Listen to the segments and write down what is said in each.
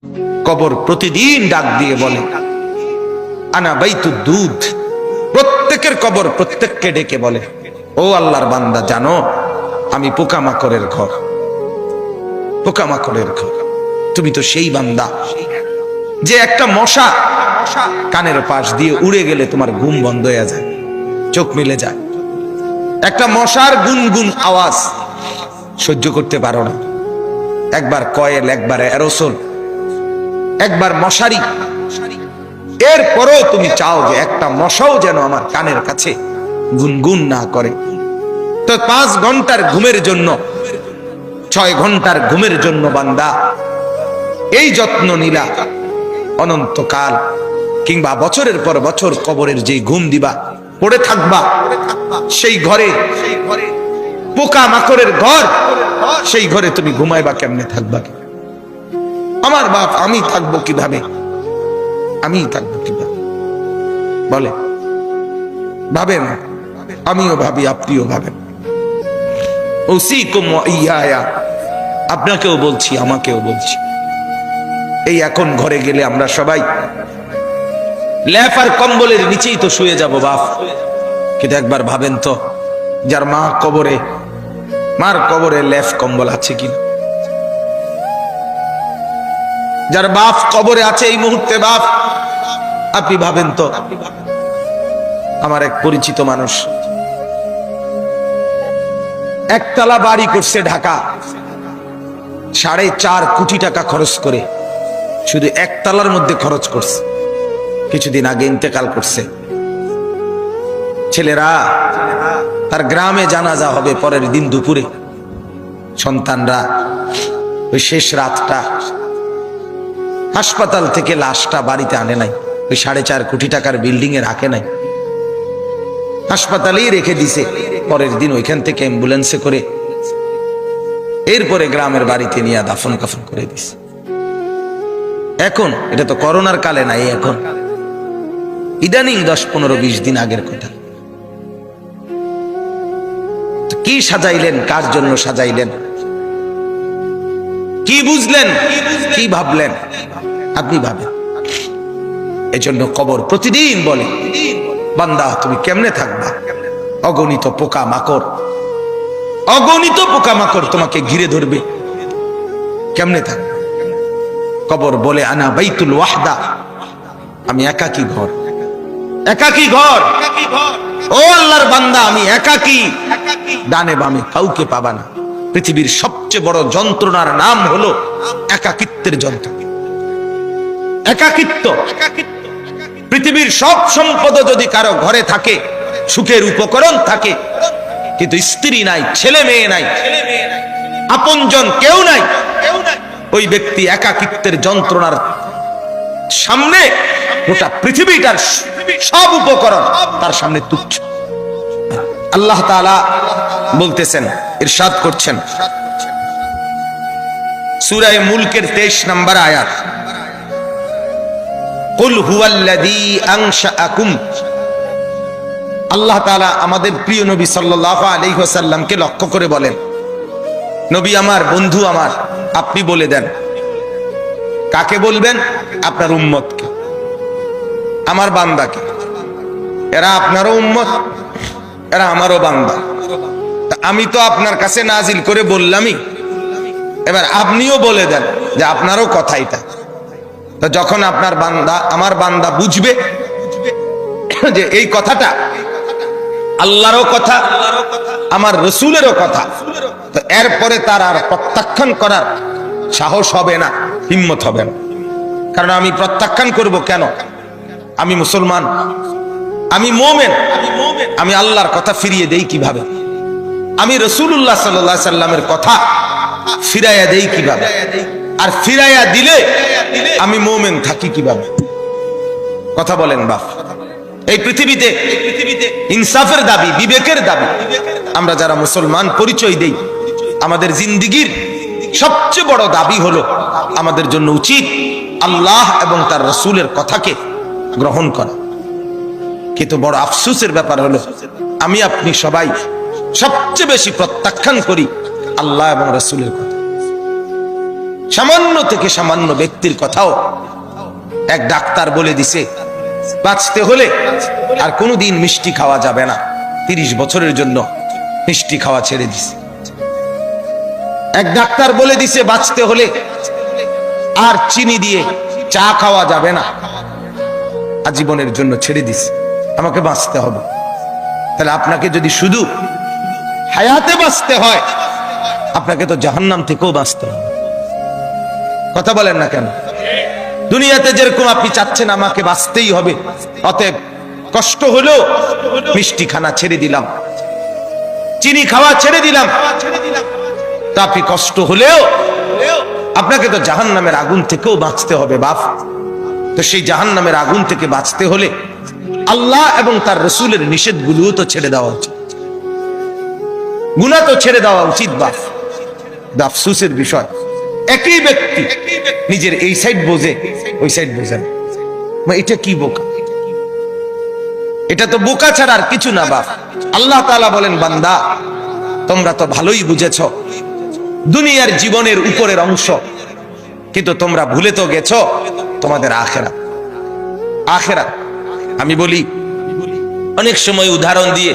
কবর প্রতিদিন ডাক দিয়ে বলে আনা বাইতুদ দুধ। প্রত্যেকের কবর প্রত্যেককে ডেকে বলে, ও আল্লাহর বান্দা, জানো আমি পোকামাকড়ের ঘর, পোকামাকড়ের ঘর। তুমি তো সেই বান্দা যে একটা মশা কানের পাশ দিয়ে উড়ে গেলে তোমার ঘুম বন্ধ হয়ে যায়, চোখ মিলে যায়। একটা মশার গুনগুন আওয়াজ সহ্য করতে পারো না। একবার কয়েল, একবার অ্যারোসোল, একবার মশারি, এরপরও তুমি চাও যে একটা মশাও যেন আমার কানের কাছে গুনগুন না করে। তো 5 ঘন্টার ঘুমের জন্য, 6 ঘন্টার ঘুমের জন্য বান্দা এই যত্ন নিলা, অনন্তকাল কিংবা বছরের পর বছর কবরের যে ঘুম দিবা, পড়ে থাকবা সেই ঘরে, পোকা মাকড়ের ঘর, সেই ঘরে তুমি ঘুমাইবা কেমনে, থাকবা? আমার বাপ, আমি থাকবো কিভাবে? আমি থাকবো কিভাবে বলে? ভাবেন, আমিও ভাবি, আপনিও ভাবেন। ওসিকুম ওয়া ইয়া, আপনাকেও বলছি, আমাকেও বলছি। এই এখন ঘরে গেলে আমরা সবাই ল্যাপ আর কম্বলের নিচেই তো শুয়ে যাব বাপ। কিন্তু একবার ভাবেন তো, যার মা কবরে, মার কবরে ল্যাপ কম্বল আছে কিনা? যার বাপ কবরে আছে এই মুহূর্তে, বাপ আপনি ভাবেন তো। আমার এক পরিচিত মানুষ একতলা বাড়ি করছে ঢাকা, 4.5 কোটি টাকা খরচ করে, শুধু একতলার মধ্যে খরচ করছে। কিছুদিন আগে ইন্তেকাল করছে। ছেলেরা, তার গ্রামে জানাজা হবে পরের দিন দুপুরে। সন্তানরা ওই শেষ রাতটা হাসপাতাল থেকে লাশটা বাড়িতে আনে নাই, ওই 4.5 কোটি টাকার বিল্ডিং এ রাখে নাই, হাসপাতালেই রেখে দিছে। পরের দিন ওইখান থেকে অ্যাম্বুলেন্সে করে এরপরে গ্রামের বাড়িতে নিয়ে দাফন কাফন করে দিছে। এখন এটা তো করোনার কালে নাই, এখন ইদানিং 10-15-20 দিন আগের কথা। কি সাজাইলেন, কার জন্য সাজাইলেন, কি বুঝলেন, কি ভাবলেন? আপনি ভাবেন। এজন্য কবর প্রতিদিন বলে, বান্দা তুমি কেমনে থাকবা? অগণিত পোকা মাকড়, অগণিত পোকা মাকড় তোমাকে ঘিরে ধরবে, কেমনে থাকবে? কবর বলে আনা বাইতুল ওয়াহদা, আমি একাকী ঘর, একাকী ঘর। ও আল্লাহর বান্দা, আমি একাকী, ডানে বামে কাউকে পাবা না। পৃথিবীর সবচেয়ে বড় যন্ত্রণার নাম হলো একাকিত্বের যন্ত্রণা, একাকিত্ব। পৃথিবীর সব সম্পদ যদি কারো ঘরে থাকে, সুখের উপকরণ থাকে, কিন্তু স্ত্রী নাই, ছেলে মেয়ে নাই, আপনজন কেউ নাই, ওই ব্যক্তি একাকিত্বের যন্ত্রণার সামনে গোটা পৃথিবীটার সব উপকরণ তার সামনে তুচ্ছ। আল্লাহ তাআলা বলতেছেন, ইরশাদ করছেন সূরা মুলকের 23 নম্বর আয়াত, কুল হুয়াল্লাযী আনশাআকুম। আল্লাহ তাআলা আমাদের প্রিয় নবী সাল্লাল্লাহু আলাইহি ওয়াসাল্লামকে লক্ষ্য করে বলেন, নবী আমার, বন্ধু আমার, আপনি বলে দেন। কাকে বলবেন? আপনার উম্মতকে, আমার বান্দাকে। এরা আপনারও উম্মত, এরা আমারও বান্দা। আমি তো আপনার কাছে নাজিল করে বললামই, এবার আপনিও বলে দেন যে আপনারও কথা এটা। তো যখন আপনার বান্দা, আমার বান্দা বুঝবে যে এই কথাটা আল্লাহরও কথা, আমার রসুলেরও কথা, তো এরপরে তার আর প্রত্যাখ্যান করার সাহস হবে না, হিম্মত হবে না। কারণ আমি প্রত্যাখ্যান করব কেন? আমি মুসলমান, আমি মুমিন, আমি আল্লাহর কথা ফিরিয়ে দেই কিভাবে? আমি রাসূলুল্লাহ সাল্লাল্লাহু আলাইহি সাল্লামের কথা ফিরাইয়া দেই কিভাবে? আর ফিরাইয়া দিলে আমি মুমিন থাকি কিভাবে? কথা বলেন বাপ। এই পৃথিবীতে ইনসাফের দাবি, বিবেকের দাবি, আমরা যারা মুসলমান পরিচয় দেই, আমাদের জিন্দেগীর সবচেয়ে বড় দাবি হলো আমাদের জন্য উচিত আল্লাহ এবং তার রাসূলের কথাকে গ্রহণ করা। কিন্তু বড় আফসোসের ব্যাপার হলো আমি আপনি সবাই সবচেয়ে বেশি প্রত্যাখ্যান করি আল্লাহ এবং রাসূলের কথা। সামান্য থেকে সামান্য ব্যক্তির কথাও এক ডাক্তার বলে দিছে বাঁচতে হলে আর কোনোদিন মিষ্টি খাওয়া যাবে না, 30 বছরের জন্য মিষ্টি খাওয়া ছেড়ে দিছে। এক ডাক্তার বলে দিছে বাঁচতে হলে আর চিনি দিয়ে চা খাওয়া যাবে না, আজীবনের জন্য ছেড়ে দিছে। আমাকে বাঁচতে হবে। তাহলে আপনাকে যদি শুধু হায়াতে বাঁচতে হয়, আপনাকে তো জাহান্নাম থেকেও বাঁচতে হবে। কথা বলেন না কেন? দুনিয়াতে যেরকম আপনি চাচ্ছেন আমাকে বাঁচতেই হবে, অতএব কষ্ট হলেও মিষ্টি খানা ছেড়ে দিলাম, চিনি খাওয়া ছেড়ে দিলাম, তা আপনি কষ্ট হলেও আপনাকে তো জাহান্নামের আগুন থেকেও বাঁচতে হবে বাপ। তো সেই জাহান্নামের আগুন থেকে বাঁচতে হলে আল্লাহ এবং তার রসুলের নিষেধগুলোও তো ছেড়ে দেওয়া উচিত, গুনাহ তো ছেড়ে দেওয়া উচিত বাপ। আফসোসের বিষয়, একই ব্যক্তি নিজের এই সাইড বোঝে, ওই সাইড বোঝে না। এটা কি বোকা? এটা তো বোকা ছাড়া আর কিছু না বাপ। আল্লাহ তাআলা বলেন, বান্দা তোমরা তো ভালোই বুঝেছ দুনিয়ার জীবনের উপরের অংশ, কিন্তু তোমরা ভুলে তো গেছো তোমাদের আখিরাত। আখিরাত আমি বলি অনেক সময় উদাহরণ দিয়ে,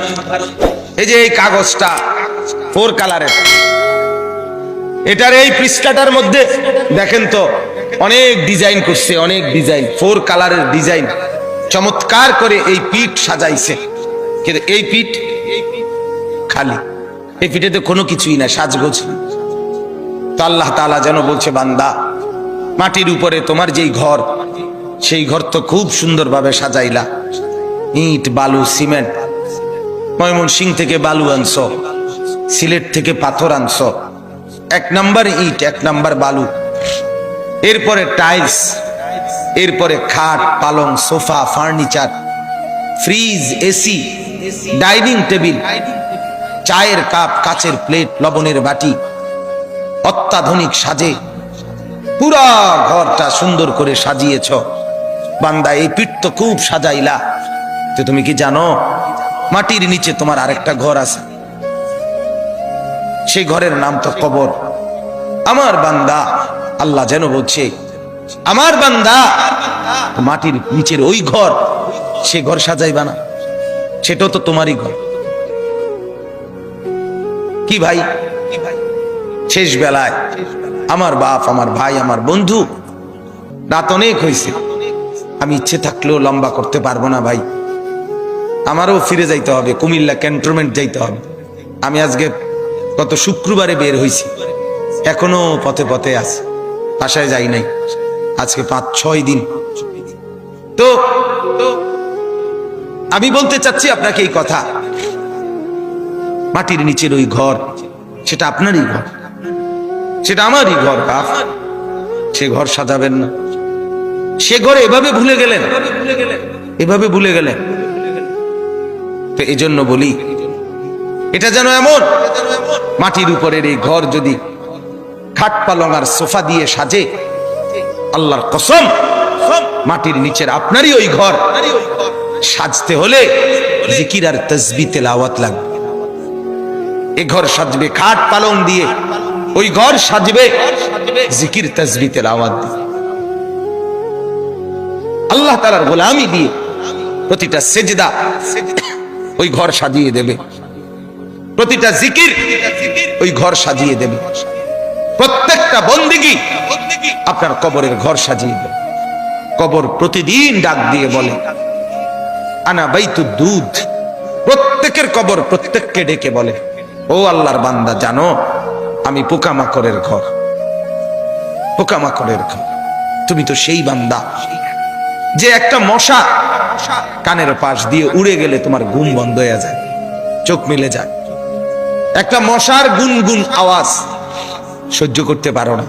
এই যে এই কাগজটা 4 কালারের, এটার এই পৃষ্ঠাটার মধ্যে দেখেন তো অনেক ডিজাইন করছে, অনেক ডিজাইন, 4 কালারের ডিজাইন, চমৎকার করে এই পিঠ সাজাইছে। কিন্তু এই পিঠ খালি, এই পিঠেতে কোনো কিছুই না, সাজগোজ। তো আল্লাহ তাআলা যেন বলছে, বান্দা মাটির উপরে তোমার যেই ঘর, সেই ঘর তো খুব সুন্দরভাবে সাজাইলা, ইট বালু সিমেন্ট, ময়মনসিংহ থেকে বালু আনছো, সিলেট থেকে পাথর আনছো, 1 নাম্বার ইট 1 নাম্বার বালু, এরপরে টাইলস, এরপরে খাট পালং sofa furniture, fridge AC, dining table, চায়ের কাপ, কাচের প্লেট, লবণের বাটি, অত্যাধুনিক সাজে পুরা ঘরটা সুন্দর করে সাজিয়েছ। বান্দা এই পিঠ তো খুব সাজাইলা, তো তুমি কি জানো মাটির নিচে তোমার আরেকটা ঘর আছে? সেই ঘরের নাম তো কবর। আমার বান্দা, আল্লাহ যেন বলছে, আমার বান্দা মাটির নিচের ওই ঘর, সে ঘর সাজাইবা না? সেটাও তো তোমারই ঘর। কি ভাই, শেষ বেলায় আমার বাপ, আমার ভাই, আমার বন্ধু, রাত অনেক হয়েছে, আমি ইচ্ছে থাকলেও লম্বা করতে পারবো না ভাই। আমারও ফিরে যাইতে হবে, কুমিল্লা ক্যান্টনমেন্ট যাইতে হবে। আমি আজকে গত শুক্রবারে বের হয়েছি, এখনো পথে পথে আছি, বাসায় যাই নাই আজকে 5-6 দিন। তো আমি বলতে চাচ্ছি আপনাকে এই কথা, মাটির নিচের ওই ঘর, সেটা আপনারই ঘর, সেটা আমারই ঘর বাপ। সে ঘর সাজাবেন না। সে ঘরে এভাবে ভুলে গেলেন, এভাবে ভুলে গেলেন। তো এই জন্য বলি, এটা যেন এমন মাটির উপরের এই ঘর যদি খাট পালং আর সোফা দিয়ে সাজে, আল্লাহর কসম মাটির নিচের আপনারই ওই ঘর সাজতে হলে জিকির আর তাসবিহ তেলাওয়াত লাগবে। এই ঘর সাজবে খাট পালং দিয়ে, ওই ঘর সাজবে জিকির তাসবিহ তেলাওয়াত দিয়ে, আল্লাহ তাআলার গোলামি দিয়ে। প্রতিটা সেজদা ওই ঘর সাজিয়ে দেবে, প্রতিটা জিকির ওই ঘর সাজিয়ে দেবে, প্রত্যেকটা বন্দেগী আপনার কবরের ঘর সাজিয়ে দেবে। কবর প্রতিদিন ডাক দিয়ে বলে, আনা বাইতুদ দুধ। প্রত্যেকের কবর প্রত্যেককে ডেকে বলে, ও আল্লাহর বান্দা জানো আমি পোকামাকড়ের ঘর, পোকামাকড়ের ঘর। তুমি তো সেই বান্দা যে একটা মশা কানের পাশ দিয়ে উড়ে গেলে তোমার ঘুম বন্ধ হয়ে যায়, চোখ মিলে যায়। একটা মশার গুনগুন আওয়াজ সহ্য করতে পারো না,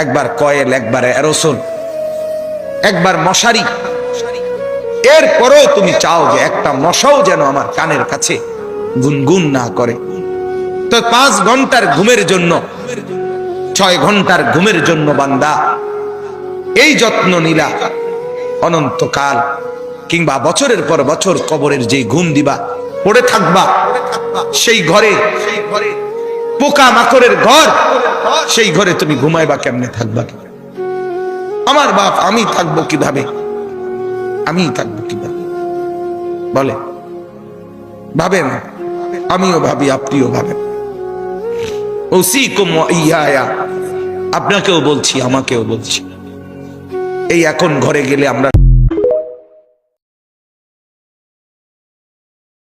একবার কয়েল, একবার অ্যারোসোল, একবার মশারি, এরপরেও তুমি চাও যে একটা মশাও যেন আমার কানের কাছে গুনগুন না করে। তো 5 ঘন্টার ঘুমের জন্য, 6 ঘন্টার ঘুমের জন্য বান্দা এই যত্ন নিলা, অনন্তকাল কিংবা বছরের পর বছর কবরের যে ঘুম দিবা, পড়ে থাকবা সেই ঘরে পোকা মাকড়ের ঘর, সেই ঘরে তুমি ঘুমাইবা কেমনে, থাকবা কি? আমার বাপ, আমি থাকবো কিভাবে? আমি থাকবো কিভাবে বলে? ভাবেন, আমিও ভাবি, আপনিও ভাবেন। ওসিকুম ওয়া ইয়া, আপনাকেও বলছি, আমাকেও বলছি। এই এখন ঘরে গেলে আমরা